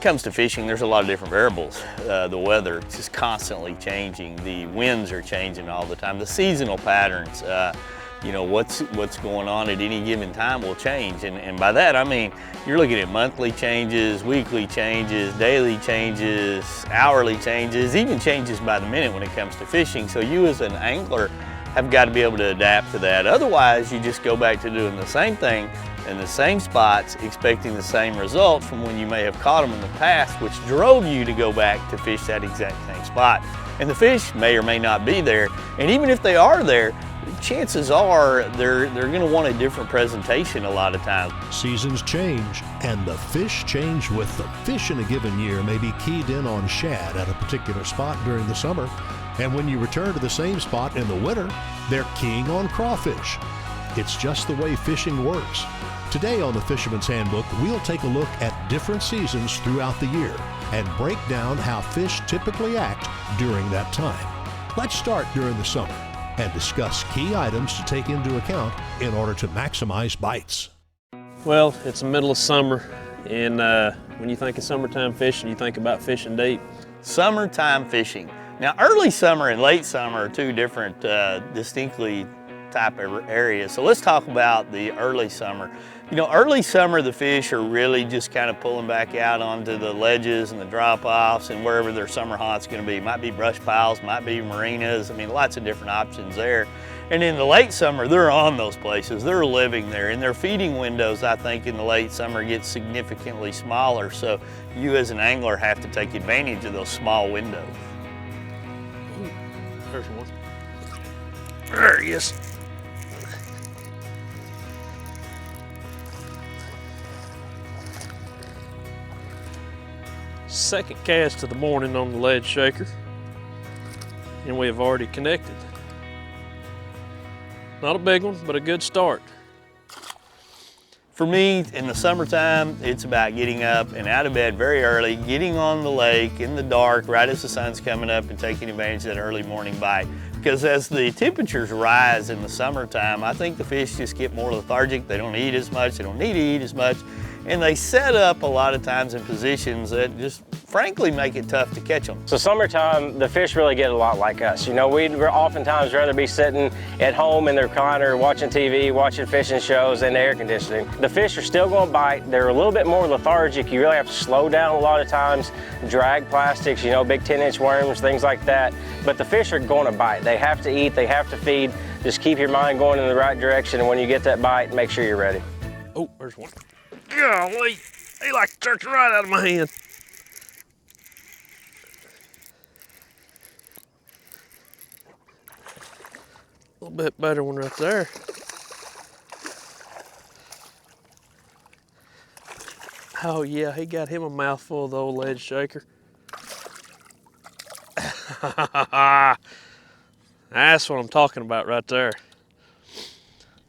comes to fishing, there's a lot of different variables. The weather, it's just constantly changing. The winds are changing all the time. The seasonal patterns, you know, what's going on at any given time will change. And by that, I mean, you're looking at monthly changes, weekly changes, daily changes, hourly changes, even changes by the minute when it comes to fishing. So you as an angler have got to be able to adapt to that. Otherwise, you just go back to doing the same thing in the same spots, expecting the same result from when you may have caught them in the past, which drove you to go back to fish that exact same spot. And the fish may or may not be there. And even if they are there, chances are they're gonna want a different presentation a lot of times. Seasons change, and the fish change with them. Fish in a given year may be keyed in on shad at a particular spot during the summer, and when you return to the same spot in the winter, they're keying on crawfish. It's just the way fishing works. Today on the Fisherman's Handbook, we'll take a look at different seasons throughout the year and break down how fish typically act during that time. Let's start during the summer and discuss key items to take into account in order to maximize bites. Well, it's the middle of summer, and when you think of summertime fishing, you think about fishing deep. Summertime fishing. Now, early summer and late summer are two different, distinctly type of areas. So let's talk about the early summer. You know, early summer, the fish are really just kind of pulling back out onto the ledges and the drop-offs and wherever their summer haunt's gonna be. Might be brush piles, might be marinas. I mean, lots of different options there. And in the late summer, they're on those places. They're living there. And their feeding windows, I think, in the late summer get significantly smaller. So you as an angler have to take advantage of those small windows. There's one. There he is. Second cast of the morning on the lead shaker, and we have already connected. Not a big one, but a good start. For me, in the summertime, it's about getting up and out of bed very early, getting on the lake in the dark right as the sun's coming up and taking advantage of that early morning bite. Because as the temperatures rise in the summertime, I think the fish just get more lethargic. They don't eat as much, they don't need to eat as much, and they set up a lot of times in positions that just frankly make it tough to catch them. So summertime, the fish really get a lot like us. You know, we'd oftentimes rather be sitting at home in their recliner, watching TV, watching fishing shows and air conditioning. The fish are still gonna bite. They're a little bit more lethargic. You really have to slow down a lot of times, drag plastics, you know, big 10-inch worms, things like that. But the fish are gonna bite. They have to eat, they have to feed. Just keep your mind going in the right direction, and when you get that bite, make sure you're ready. Oh, there's one. Golly, he like jerked right out of my hand. A little bit better one right there. Oh yeah, he got him a mouthful of the old lead shaker. That's what I'm talking about right there.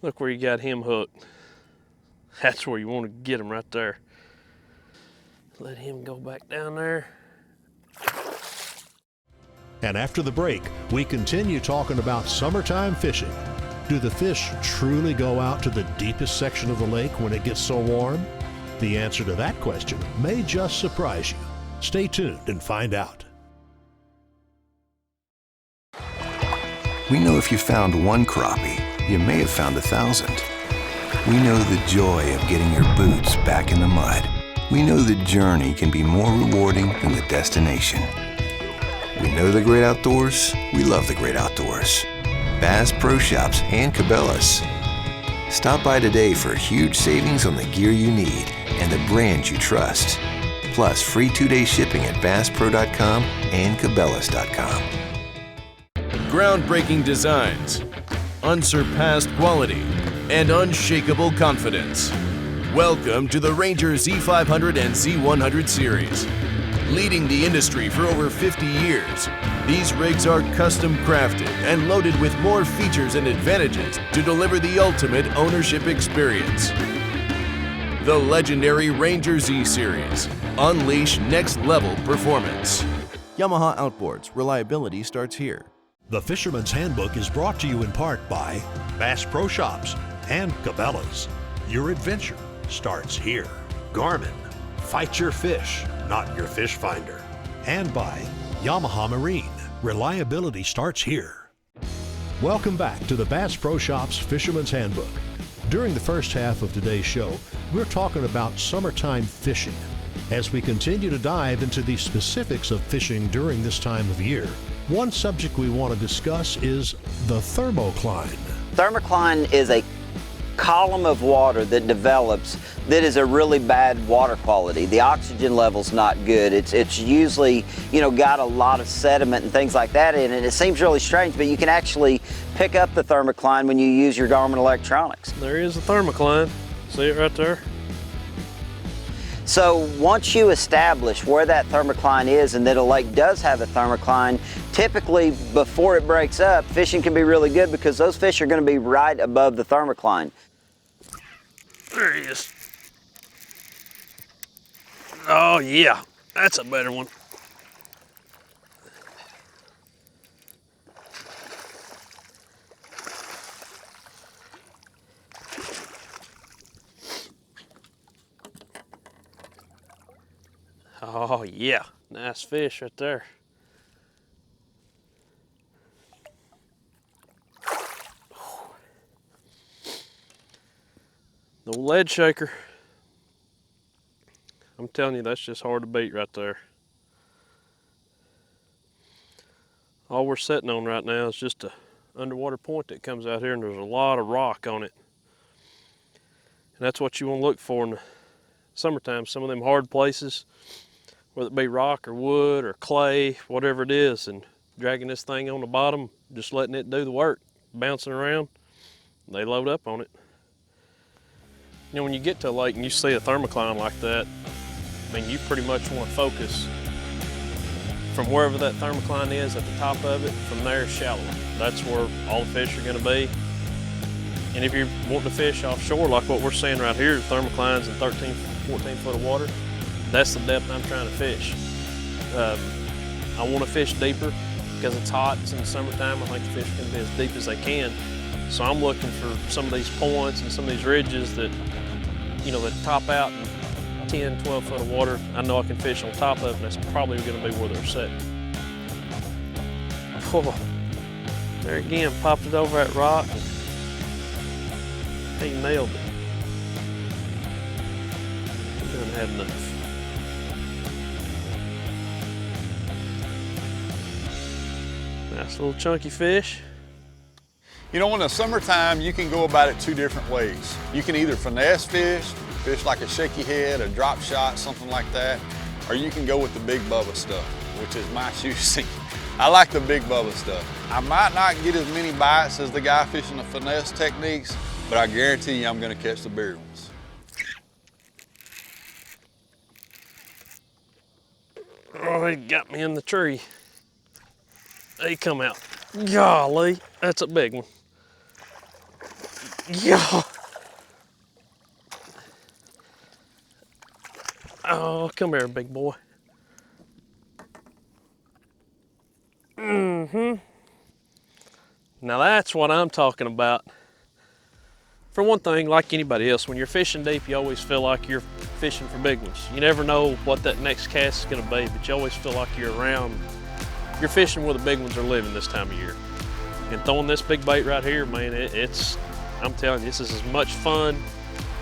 Look where you got him hooked. That's where you want to get him, right there. Let him go back down there. And after the break, we continue talking about summertime fishing. Do the fish truly go out to the deepest section of the lake when it gets so warm? The answer to that question may just surprise you. Stay tuned and find out. We know if you found one crappie, you may have found 1,000. We know the joy of getting your boots back in the mud. We know the journey can be more rewarding than the destination. We know the great outdoors. We love the great outdoors. Bass Pro Shops and Cabela's. Stop by today for huge savings on the gear you need and the brands you trust. Plus free 2-day shipping at BassPro.com and Cabela's.com. Groundbreaking designs, unsurpassed quality, and unshakable confidence. Welcome to the Ranger Z500 and Z100 series. Leading the industry for over 50 years, these rigs are custom crafted and loaded with more features and advantages to deliver the ultimate ownership experience. The legendary Ranger Z series. Unleash next level performance. Yamaha Outboards. Reliability starts here. The Fisherman's Handbook is brought to you in part by Bass Pro Shops and Cabela's. Your adventure starts here. Garmin, fight your fish. not your fish finder. And by Yamaha Marine. Reliability starts here. Welcome back to the Bass Pro Shops Fisherman's Handbook. During the first half of today's show, we're talking about summertime fishing. As we continue to dive into the specifics of fishing during this time of year, one subject we want to discuss is the Thermocline. Thermocline is a column of water that develops that is a really bad water quality. The oxygen level's not good. It's usually, got a lot of sediment and things like that in it. It seems really strange, but you can actually pick up the Thermocline when you use your Garmin electronics. There is a Thermocline. See it right there? So once you establish where that Thermocline is and that a lake does have a Thermocline, typically before it breaks up, fishing can be really good because those fish are going to be right above the Thermocline. There he is. Oh yeah, that's a better one. Oh yeah, nice fish right there. The lead shaker. I'm telling you, that's just hard to beat right there. All we're sitting on right now is just a underwater point that comes out here, and there's a lot of rock on it. And that's what you want to look for in the summertime, some of them hard places, whether it be rock or wood or clay, whatever it is, and dragging this thing on the bottom, just letting it do the work, bouncing around, they load up on it. You know, when you get to a lake and you see a Thermocline like that, I mean, you pretty much want to focus from wherever that Thermocline is at the top of it, from there shallow. That's where all the fish are going to be. And if you're wanting to fish offshore, like what we're seeing right here, Thermoclines in 13, 14 foot of water, that's the depth I'm trying to fish. I want to fish deeper because it's hot, it's in the summertime. I think the fish can be as deep as they can. So I'm looking for some of these points and some of these ridges that, that top out in 10, 12 foot of water. I know I can fish on top of it, and that's probably going to be where they're sitting. Oh, there again, popped it over that rock. He nailed it. He done had enough. Nice little chunky fish. In the summertime, you can go about it two different ways. You can either finesse fish like a shaky head, a drop shot, something like that, or you can go with the big bubba stuff, which is my choosing. I like the big bubba stuff. I might not get as many bites as the guy fishing the finesse techniques, but I guarantee you I'm gonna catch the bigger ones. Oh, he got me in the tree. He come out. Golly, that's a big one. Yeah. Oh, come here, big boy. Now that's what I'm talking about. For one thing, like anybody else, when you're fishing deep, you always feel like you're fishing for big ones. You never know what that next cast is gonna be, but you always feel like you're you're fishing where the big ones are living this time of year. And throwing this big bait right here, man, I'm telling you, this is as much fun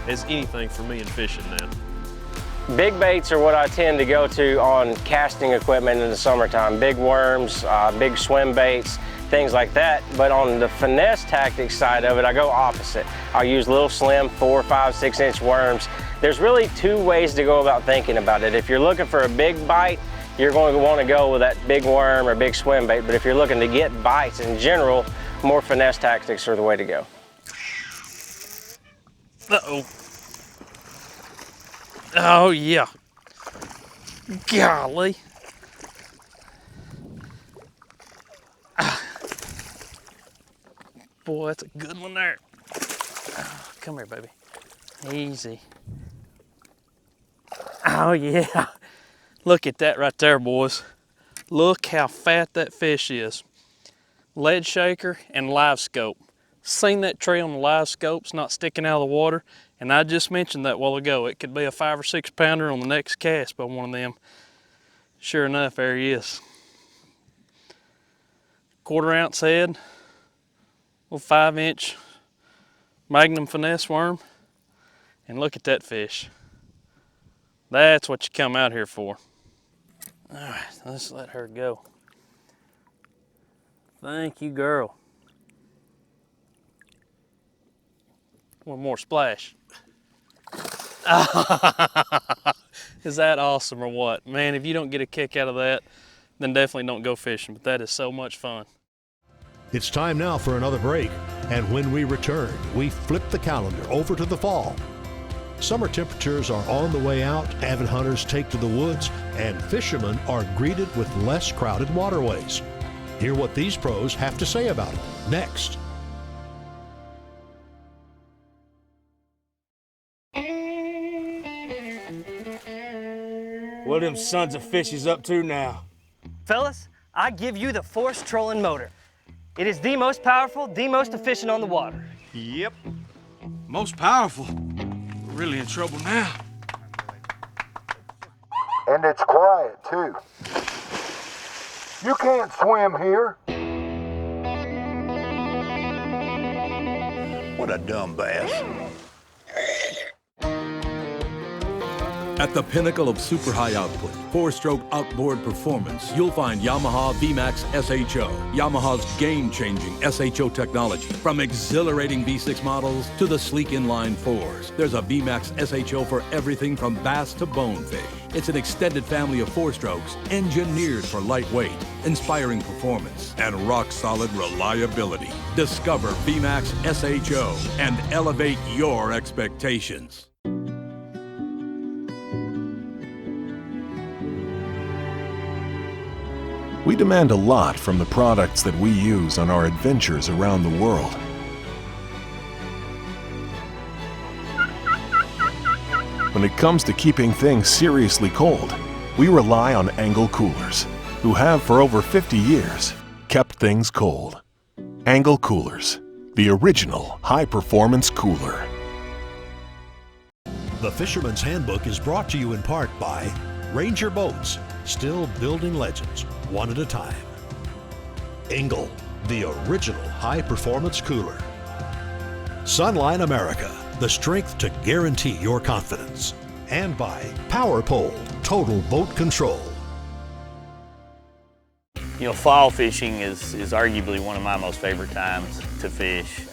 as anything for me in fishing now. Big baits are what I tend to go to on casting equipment in the summertime. Big worms, big swim baits, things like that. But on the finesse tactics side of it, I go opposite. I'll use little slim 4, 5, 6 inch worms. There's really two ways to go about thinking about it. If you're looking for a big bite, you're going to want to go with that big worm or big swim bait. But if you're looking to get bites in general, more finesse tactics are the way to go. Uh-oh. Oh, yeah. Golly. Boy, that's a good one there. Oh, come here, baby. Easy. Oh, yeah. Look at that right there, boys. Look how fat that fish is. Lead shaker and live scope. Seen that tree on the live scope, it's not sticking out of the water. And I just mentioned that a while ago. It could be a 5 or 6 pounder on the next cast by one of them. Sure enough, there he is. 1/4 ounce head, little 5-inch Magnum finesse worm. And look at that fish. That's what you come out here for. All right, let's let her go. Thank you, girl. One more splash. Is that awesome or what? Man, if you don't get a kick out of that, then definitely don't go fishing, but that is so much fun. It's time now for another break, and when we return, we flip the calendar over to the fall. Summer temperatures are on the way out, avid hunters take to the woods, and fishermen are greeted with less crowded waterways. Hear what these pros have to say about it next. What them sons of fishes up to now? Fellas, I give you the force trolling motor. It is the most powerful, the most efficient on the water. Yep. Most powerful. We're really in trouble now. And it's quiet, too. You can't swim here. What a dumb bass. At the pinnacle of super high output, 4-stroke outboard performance, you'll find Yamaha VMAX SHO, Yamaha's game-changing SHO technology. From exhilarating V6 models to the sleek inline 4s, there's a VMAX SHO for everything from bass to bonefish. It's an extended family of 4-strokes engineered for lightweight, inspiring performance, and rock-solid reliability. Discover VMAX SHO and elevate your expectations. We demand a lot from the products that we use on our adventures around the world. When it comes to keeping things seriously cold, we rely on Angle Coolers, who have for over 50 years kept things cold. Angle Coolers, the original high-performance cooler. The Fisherman's Handbook is brought to you in part by Ranger Boats, still building legends, one at a time. Engel, the original high-performance cooler. Sunline America, the strength to guarantee your confidence. And by Power Pole, total boat control. You know, fall fishing is arguably one of my most favorite times to fish.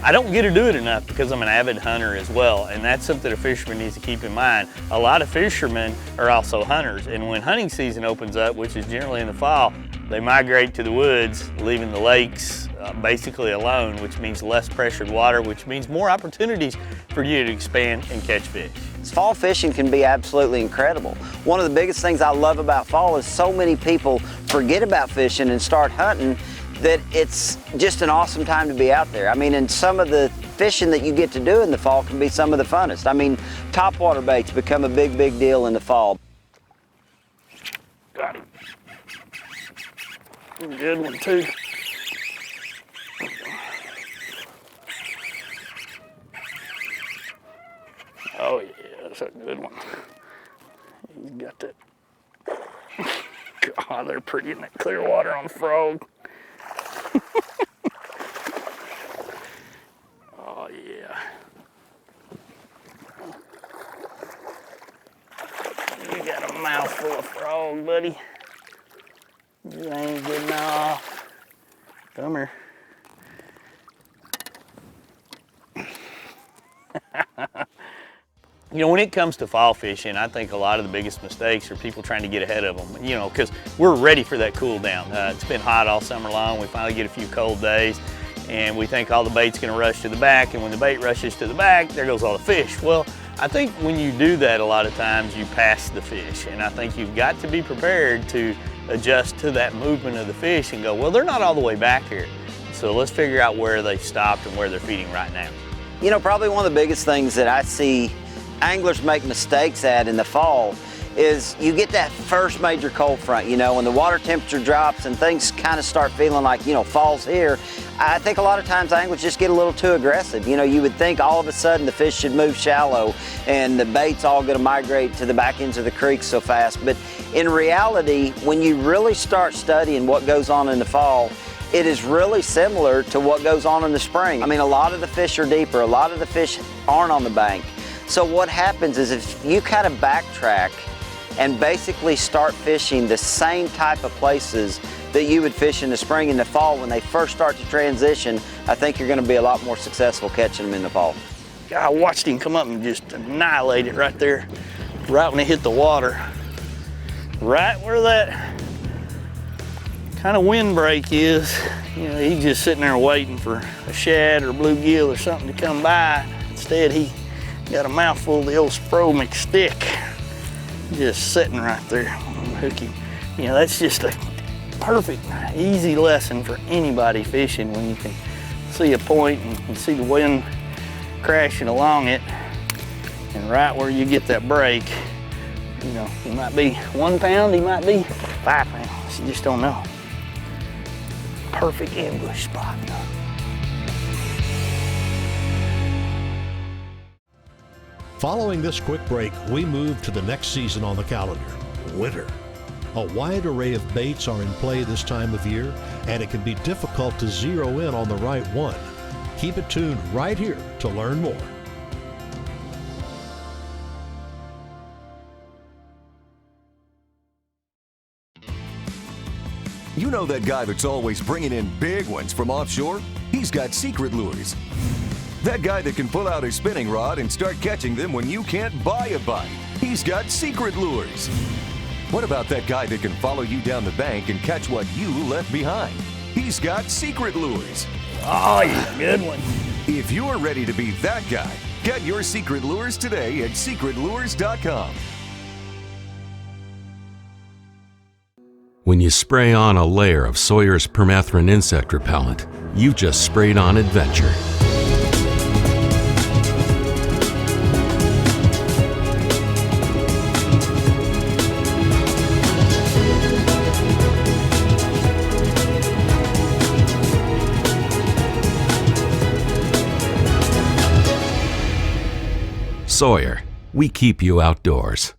I don't get to do it enough because I'm an avid hunter as well, and that's something a fisherman needs to keep in mind. A lot of fishermen are also hunters, and when hunting season opens up, which is generally in the fall, they migrate to the woods, leaving the lakes basically alone, which means less pressured water, which means more opportunities for you to expand and catch fish. Fall fishing can be absolutely incredible. One of the biggest things I love about fall is so many people forget about fishing and start hunting that it's just an awesome time to be out there. I mean, and some of the fishing that you get to do in the fall can be some of the funnest. I mean, topwater baits become a big deal in the fall. Got him. Good one too. Oh yeah, that's a good one. He's got that. God, they're pretty in that clear water on the frog. Oh yeah. You got a mouthful of frog, buddy. You ain't getting off. Come here. You know, when it comes to fall fishing, I think a lot of the biggest mistakes are people trying to get ahead of them, you know, because we're ready for that cool down. It's been hot all summer long. We finally get a few cold days, and we think all the bait's gonna rush to the back, and when the bait rushes to the back, there goes all the fish. Well, I think when you do that, a lot of times you pass the fish, and I think you've got to be prepared to adjust to that movement of the fish and go, well, they're not all the way back here. So let's figure out where they've stopped and where they're feeding right now. You know, probably one of the biggest things that I see anglers make mistakes at in the fall is you get that first major cold front, you know, when the water temperature drops and things kind of start feeling like, you know, fall's here. I think a lot of times anglers just get a little too aggressive. You know, you would think all of a sudden the fish should move shallow and the bait's all going to migrate to the back ends of the creek so fast. But in reality, when you really start studying what goes on in the fall, it is really similar to what goes on in the spring. I mean, a lot of the fish are deeper, a lot of the fish aren't on the bank. So what happens is if you kind of backtrack and basically start fishing the same type of places that you would fish in the spring and the fall when they first start to transition, I think you're going to be a lot more successful catching them in the fall. I watched him come up and just annihilate it right there, right when he hit the water. Right where that kind of windbreak is, you know, he's just sitting there waiting for a shad or bluegill or something to come by. Instead, he got a mouthful of the old Spromic stick, just sitting right there on the hooky. You know, that's just a perfect, easy lesson for anybody fishing when you can see a point and you can see the wind crashing along it, and right where you get that break, you know, he might be 1 pound, he might be 5 pounds, you just don't know. Perfect ambush spot. Following this quick break, we move to the next season on the calendar, winter. A wide array of baits are in play this time of year, and it can be difficult to zero in on the right one. Keep it tuned right here to learn more. You know that guy that's always bringing in big ones from offshore? He's got secret lures. That guy that can pull out his spinning rod and start catching them when you can't buy a bite. He's got secret lures. What about that guy that can follow you down the bank and catch what you left behind? He's got secret lures. Oh, he's a good one. If you're ready to be that guy, get your secret lures today at secretlures.com. When you spray on a layer of Sawyer's permethrin insect repellent, you've just sprayed on adventure. Sawyer, we keep you outdoors.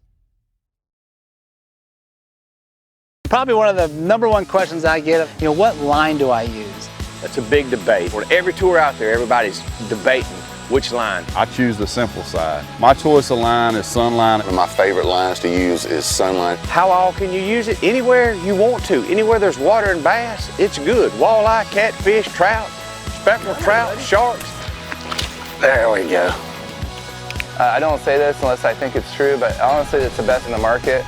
Probably one of the #1 questions I get, you know, what line do I use? That's a big debate. On every tour out there, everybody's debating which line. I choose the simple side. My choice of line is Sunline. One of my favorite lines to use is Sunline. How all can you use it? Anywhere you want to. Anywhere there's water and bass, it's good. Walleye, catfish, trout, speckled trout, sharks. There we go. I don't say this unless I think it's true, but honestly, it's the best in the market.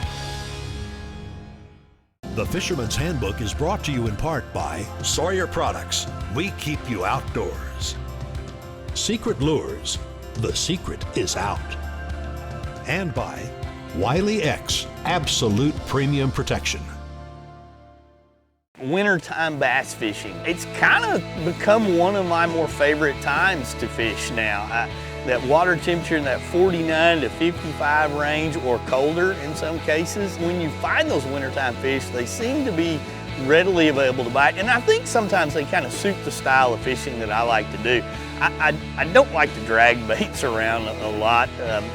The Fisherman's Handbook is brought to you in part by Sawyer Products. We keep you outdoors. Secret Lures. The secret is out. And by Wiley X Absolute Premium Protection. Wintertime bass fishing. It's kind of become one of my more favorite times to fish now. That water temperature in that 49 to 55 range or colder in some cases. When you find those wintertime fish, they seem to be readily available to bite. And I think sometimes they kind of suit the style of fishing that I like to do. I don't like to drag baits around a lot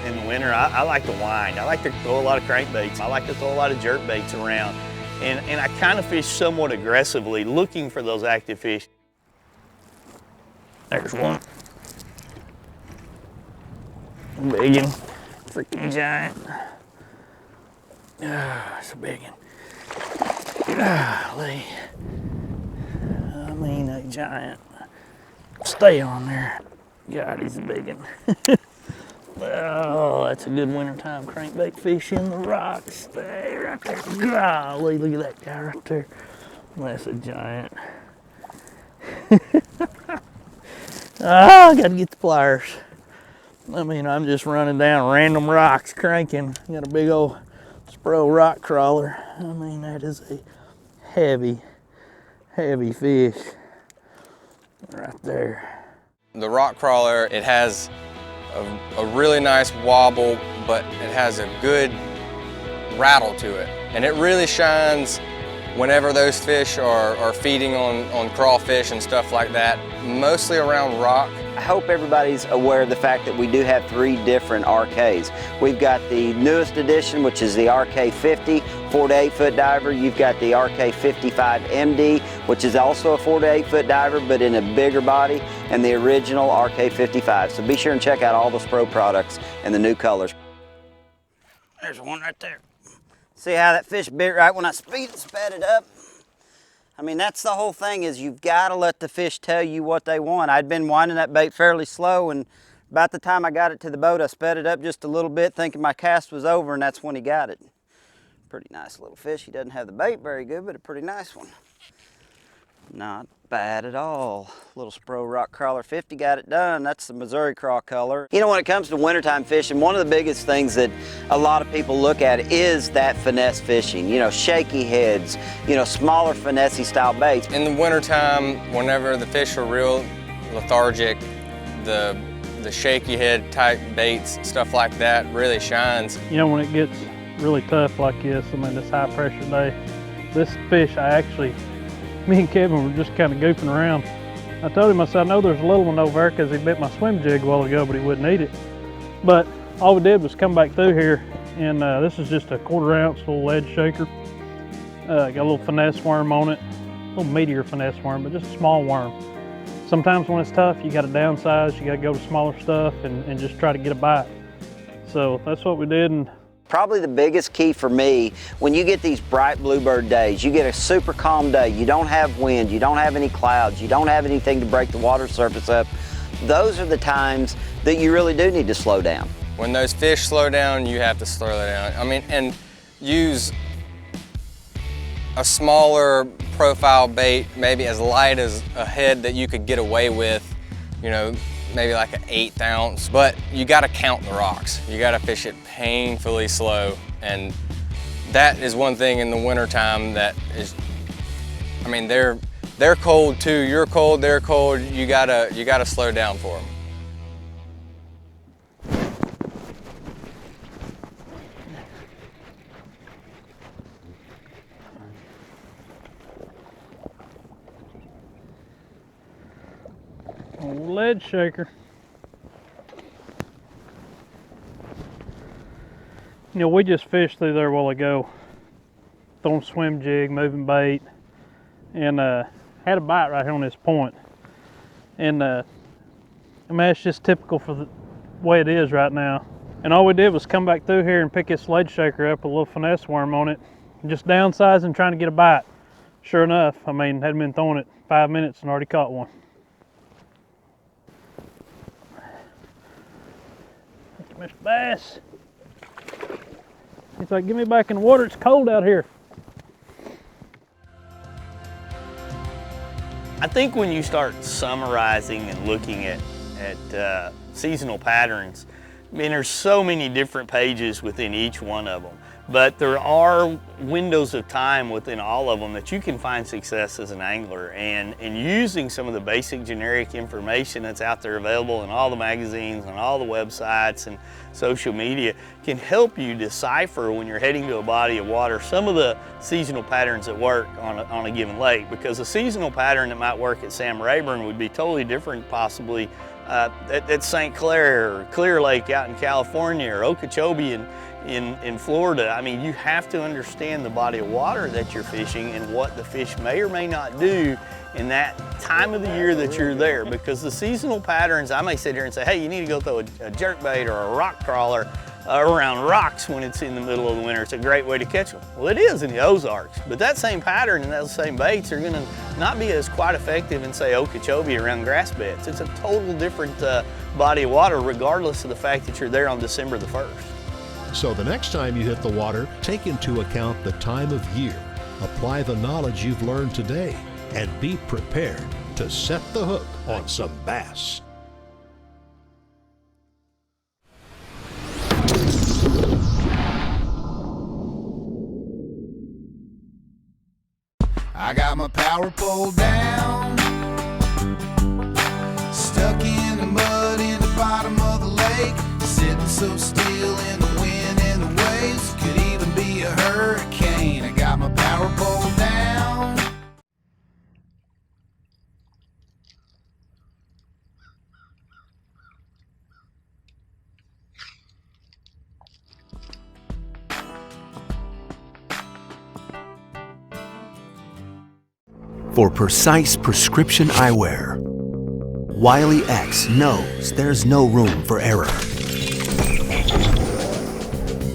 in the winter. I like to wind. I like to throw a lot of crankbaits. I like to throw a lot of jerk baits around. And I kind of fish somewhat aggressively, looking for those active fish. There's one. Big one, freaking giant. It's a big one. Golly. I mean, a giant. Stay on there. God, he's a big one. Oh, that's a good wintertime crankbait fish in the rocks. Stay right there. Golly, look at that guy right there. That's a giant. I gotta get the pliers. I mean, I'm just running down random rocks, cranking. Got a big old Spro rock crawler. I mean, that is a heavy, heavy fish right there. The rock crawler, it has a really nice wobble, but it has a good rattle to it. And it really shines whenever those fish are feeding on crawfish and stuff like that, mostly around rock. I hope everybody's aware of the fact that we do have 3 different RKs. We've got the newest edition, which is the RK50, 4 to 8 foot diver. You've got the RK55 MD, which is also a 4 to 8 foot diver, but in a bigger body, and the original RK55. So be sure and check out all those Pro products and the new colors. There's one right there. See how that fish bit right when I sped it up? I mean, that's the whole thing, is you've got to let the fish tell you what they want. I'd been winding that bait fairly slow, and about the time I got it to the boat, I sped it up just a little bit, thinking my cast was over, and that's when he got it. Pretty nice little fish. He doesn't have the bait very good, but a pretty nice one. Not bad at all. Little Spro Rock Crawler 50 got it done. That's the Missouri craw color. You know, when it comes to wintertime fishing, one of the biggest things that a lot of people look at is that finesse fishing. You know, shaky heads, you know, smaller finesse style baits. In the wintertime, whenever the fish are real lethargic, the shaky head type baits, stuff like that really shines. You know, when it gets really tough like this, I mean, this high pressure day, this fish me and Kevin were just kind of goofing around. I told him, I said, I know there's a little one over there because he bit my swim jig a while ago, but he wouldn't eat it. But all we did was come back through here, and this is just a 1/4 ounce little lead shaker. Got a little finesse worm on it, a little meatier finesse worm, but just a small worm. Sometimes when it's tough, you got to downsize, you got to go to smaller stuff and just try to get a bite. So that's what we did. And probably the biggest key for me, when you get these bright bluebird days, you get a super calm day, you don't have wind, you don't have any clouds, you don't have anything to break the water surface up, those are the times that you really do need to slow down. When those fish slow down, you have to slow down. I mean, and use a smaller profile bait, maybe as light as a head that you could get away with, you know, maybe like an 1/8 ounce, but you gotta count the rocks. You gotta fish it painfully slow, and that is one thing in the wintertime that is, I mean, they're cold too. You're cold, they're cold. You gotta slow down for them. old lead shaker. You know, we just fished through there a while ago, throwing swim jig, moving bait, and had a bite right here on this point. And I mean, it's just typical for the way it is right now. And all we did was come back through here and pick this lead shaker up with a little finesse worm on it, and just downsizing, trying to get a bite. Sure enough, I mean, hadn't been throwing it 5 minutes and already caught one. Mr. Bass. He's like, get me back in the water, it's cold out here. I think when you start summarizing and looking at seasonal patterns, I mean, there's so many different pages within each one of them, but there are windows of time within all of them that you can find success as an angler, and using some of the basic generic information that's out there available in all the magazines and all the websites and social media can help you decipher when you're heading to a body of water some of the seasonal patterns that work on a given lake, because a seasonal pattern that might work at Sam Rayburn would be totally different possibly at St. Clair or Clear Lake out in California or Okeechobee in Florida. I mean, you have to understand the body of water that you're fishing and what the fish may or may not do in that time of the year that you're there, because the seasonal patterns, I may sit here and say, hey, you need to go throw a jerkbait or a rock crawler around rocks when it's in the middle of the winter. It's a great way to catch them. Well, it is in the Ozarks, but that same pattern and those same baits are gonna not be as quite effective in, say, Okeechobee around grass beds. It's a total different body of water, regardless of the fact that you're there on December the 1st. So the next time you hit the water, take into account the time of year, apply the knowledge you've learned today, and be prepared to set the hook on some bass. I got my power pole down, stuck in the mud in the bottom of the lake, sitting so still in the wind and the waves, could even be a hurricane. I got my power pole down. For precise prescription eyewear, Wiley X knows there's no room for error.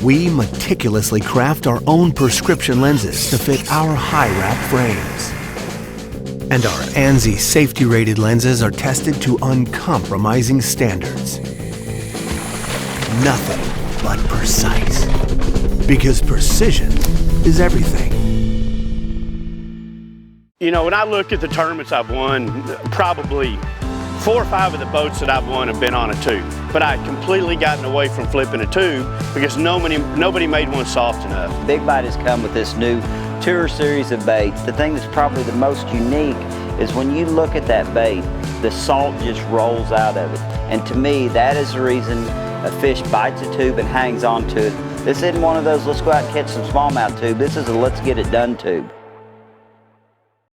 We meticulously craft our own prescription lenses to fit our high-wrap frames. And our ANSI safety-rated lenses are tested to uncompromising standards. Nothing but precise. Because precision is everything. You know, when I look at the tournaments I've won, probably 4 or 5 of the boats that I've won have been on a tube. But I had completely gotten away from flipping a tube because nobody made one soft enough. Big Bite has come with this new tour series of baits. The thing that's probably the most unique is when you look at that bait, the salt just rolls out of it. And to me, that is the reason a fish bites a tube and hangs on to it. This isn't one of those let's go out and catch some smallmouth tube. This is a let's get it done tube.